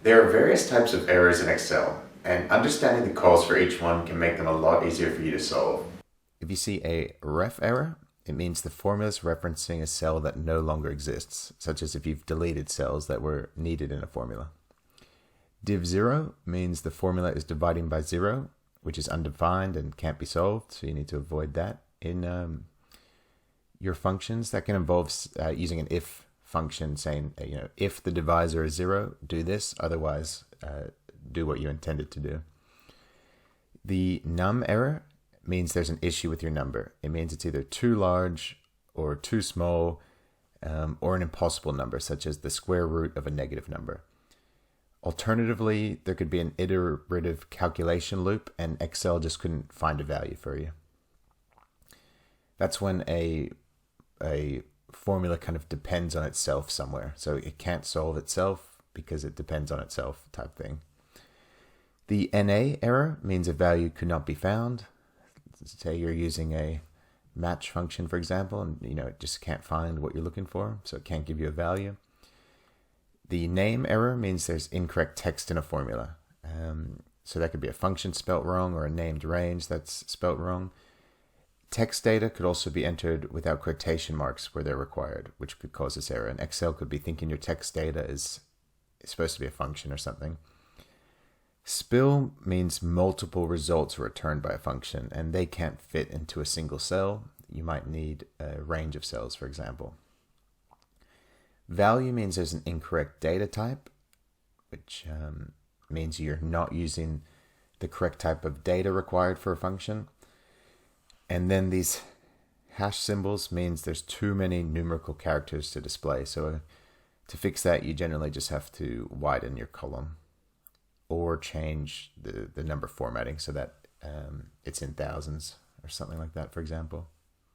There are various types of errors in Excel, and understanding the cause for each one can make them a lot easier for you to solve. If you see a ref error, it means the formula is referencing a cell that no longer exists, such as if you've deleted cells that were needed in a formula. Div 0 means the formula is dividing by 0, which is undefined and can't be solved, so you need to avoid that in your functions. That can involve using an if function saying, if the divisor is 0, do this, otherwise do what you intended to do. The num error means there's an issue with your number. It means it's either too large or too small or an impossible number, such as the square root of a negative number. Alternatively, there could be an iterative calculation loop and Excel just couldn't find a value for you. That's when a formula kind of depends on itself somewhere. So it can't solve itself because it depends on itself type thing. The NA error means a value could not be found. Say you're using a match function, for example, and it just can't find what you're looking for, so it can't give you a value. The name error means there's incorrect text in a formula. So that could be a function spelt wrong or a named range that's spelt wrong. Text data could also be entered without quotation marks where they're required, which could cause this error. And Excel could be thinking your text data is supposed to be a function or something. Spill means multiple results are returned by a function, and they can't fit into a single cell. You might need a range of cells, for example. Value means there's an incorrect data type, which means you're not using the correct type of data required for a function. And then these hash symbols means there's too many numerical characters to display. So to fix that, you generally just have to widen your column or change the number formatting so that it's in thousands or something like that, for example.